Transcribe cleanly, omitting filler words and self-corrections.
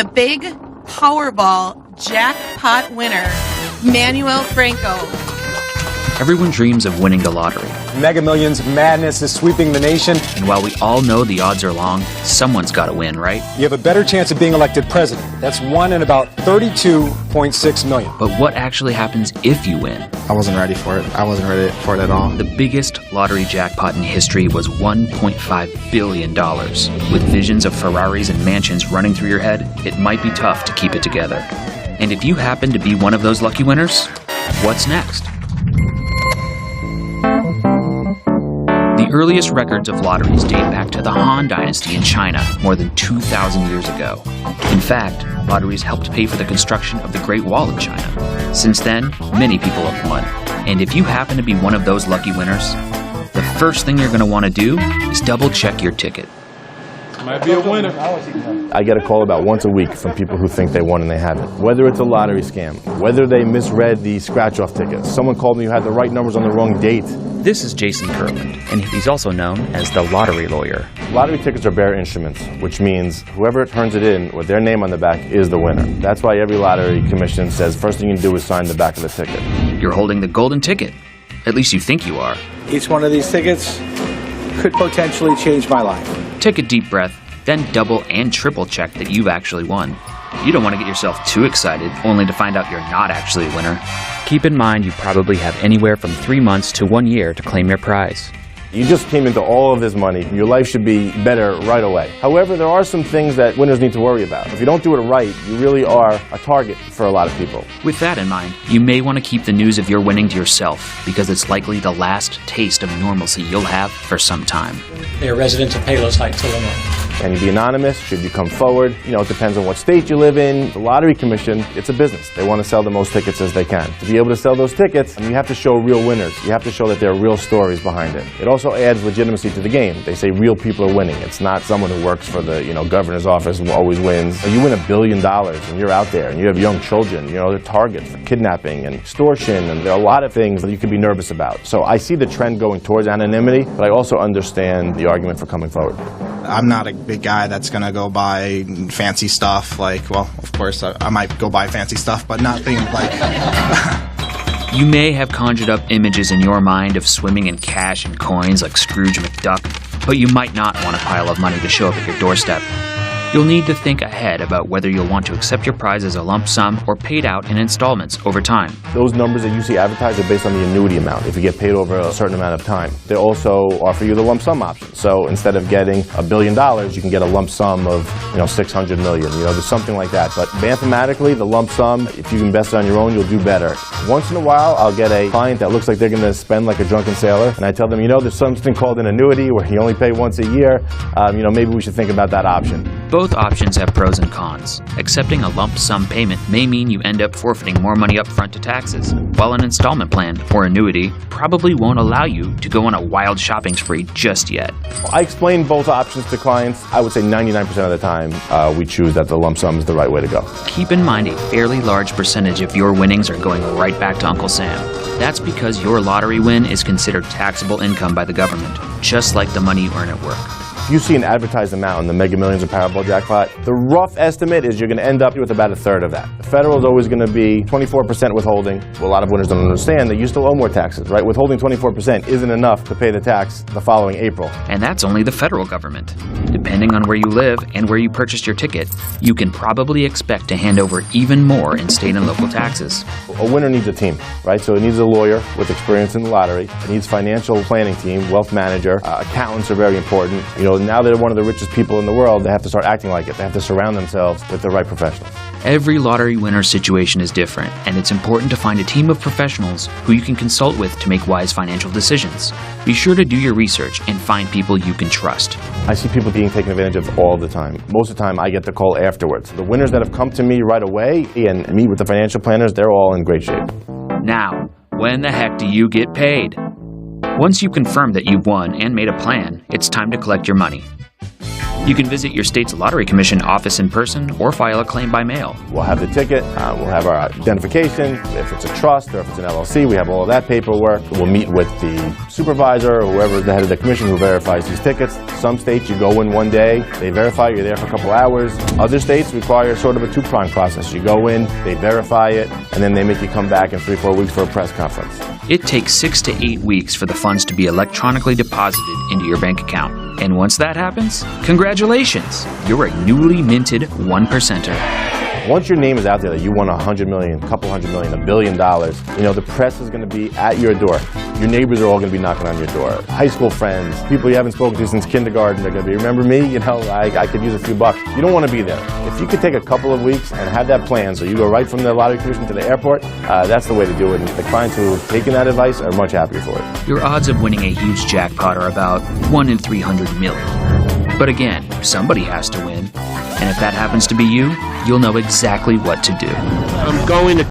the big Powerball jackpot winner, Manuel Franco. Everyone dreams of winning the lottery. Mega Millions madness is sweeping the nation. And while we all know the odds are long, someone's got to win, right? You have a better chance of being elected president. That's 1 in about 32.6 million. But what actually happens if you win? I wasn't ready for it. I wasn't ready for it at all. The biggest lottery jackpot in history was $1.5 billion. With visions of Ferraris and mansions running through your head, it might be tough to keep it together. And if you happen to be one of those lucky winners, what's next? The earliest records of lotteries date back to the Han Dynasty in China more than 2,000 years ago. In fact, lotteries helped pay for the construction of the Great Wall of China. Since then, many people have won. And if you happen to be one of those lucky winners, the first thing you're going to want to do is double-check your ticket. Might be a winner. I get a call about once a week from people who think they won and they haven't. Whether it's a lottery scam, whether they misread the scratch-off tickets, someone called me who had the right numbers on the wrong date. This is Jason Kurland, and he's also known as the lottery lawyer. Lottery tickets are bearer instruments, which means whoever turns it in with their name on the back is the winner. That's why every lottery commission says first thing you can do is sign the back of the ticket. You're holding the golden ticket. At least you think you are. Each one of these tickets could potentially change my life. Take a deep breath, then double and triple check that you've actually won. You don't want to get yourself too excited, only to find out you're not actually a winner. Keep in mind you probably have anywhere from 3 months to 1 year to claim your prize. You just came into all of this money. Your life should be better right away. However, there are some things that winners need to worry about. If you don't do it right, you really are a target for a lot of people. With that in mind, you may want to keep the news of your winning to yourself, because it's likely the last taste of normalcy you'll have for some time. They are residents of Palos Heights, Illinois. Can you be anonymous? Should you come forward? It depends on what state you live in. The Lottery Commission, it's a business. They want to sell the most tickets as they can. To be able to sell those tickets, you have to show real winners. You have to show that there are real stories behind it. It also adds legitimacy to the game. They say real people are winning. It's not someone who works for the governor's office who always wins. You win $1 billion and you're out there and you have young children. They're targets for kidnapping and extortion, and there are a lot of things that you could be nervous about. So I see the trend going towards anonymity, but I also understand the argument for coming forward. I'm not a big guy that's going to go buy fancy stuff. Of course, I might go buy fancy stuff, but not things like... You may have conjured up images in your mind of swimming in cash and coins like Scrooge McDuck, but you might not want a pile of money to show up at your doorstep. You'll need to think ahead about whether you'll want to accept your prize as a lump sum or paid out in installments over time. Those numbers that you see advertised are based on the annuity amount, if you get paid over a certain amount of time. They also offer you the lump sum option. So instead of getting $1 billion, you can get a lump sum of 600 million. There's something like that. But mathematically, the lump sum, if you invest it on your own, you'll do better. Once in a while, I'll get a client that looks like they're going to spend like a drunken sailor, and I tell them, there's something called an annuity where you only pay once a year. Maybe we should think about that option. Both options have pros and cons. Accepting a lump sum payment may mean you end up forfeiting more money up front to taxes, while an installment plan, or annuity, probably won't allow you to go on a wild shopping spree just yet. I explain both options to clients. I would say 99% of the time we choose that the lump sum is the right way to go. Keep in mind a fairly large percentage of your winnings are going right back to Uncle Sam. That's because your lottery win is considered taxable income by the government, just like the money you earn at work. If you see an advertised amount in the Mega Millions or Powerball jackpot, the rough estimate is you're going to end up with about a third of that. The federal is always going to be 24% withholding. Well, a lot of winners don't understand that you still owe more taxes, right? Withholding 24% isn't enough to pay the tax the following April. And that's only the federal government. Depending on where you live and where you purchased your ticket, you can probably expect to hand over even more in state and local taxes. A winner needs a team, right? So it needs a lawyer with experience in the lottery. It needs financial planning team, wealth manager. Accountants are very important. Now they're one of the richest people in the world. They have to start acting like it. They have to surround themselves with the right professionals. Every lottery winner's situation is different, and it's important to find a team of professionals who you can consult with to make wise financial decisions. Be sure to do your research and find people you can trust. I see people being taken advantage of all the time. Most of the time, I get the call afterwards. The winners that have come to me right away and meet with the financial planners, they're all in great shape. Now, when the heck do you get paid? Once you confirm that you've won and made a plan, it's time to collect your money. You can visit your state's Lottery Commission office in person or file a claim by mail. We'll have the ticket, we'll have our identification. If it's a trust or if it's an LLC, we have all of that paperwork. We'll meet with the supervisor or whoever the head of the commission who verifies these tickets. Some states you go in one day, they verify, you're there for a couple hours. Other states require sort of a two-pronged process. You go in, they verify it, and then they make you come back in 3-4 weeks for a press conference. It takes 6 to 8 weeks for the funds to be electronically deposited into your bank account. And once that happens, congratulations! You're a newly minted 1%er. Once your name is out there that you won $100 million, a couple $100 million, $1 billion, the press is going to be at your door. Your neighbors are all going to be knocking on your door. High school friends, people you haven't spoken to since kindergarten, they're going to be, remember me? I could use a few bucks. You don't want to be there. If you could take a couple of weeks and have that plan, so you go right from the Lottery Commission to the airport, that's the way to do it. And the clients who have taken that advice are much happier for it. Your odds of winning a huge jackpot are about 1 in 300 million. But again, somebody has to win. And if that happens to be you, you'll know exactly what to do. I'm going to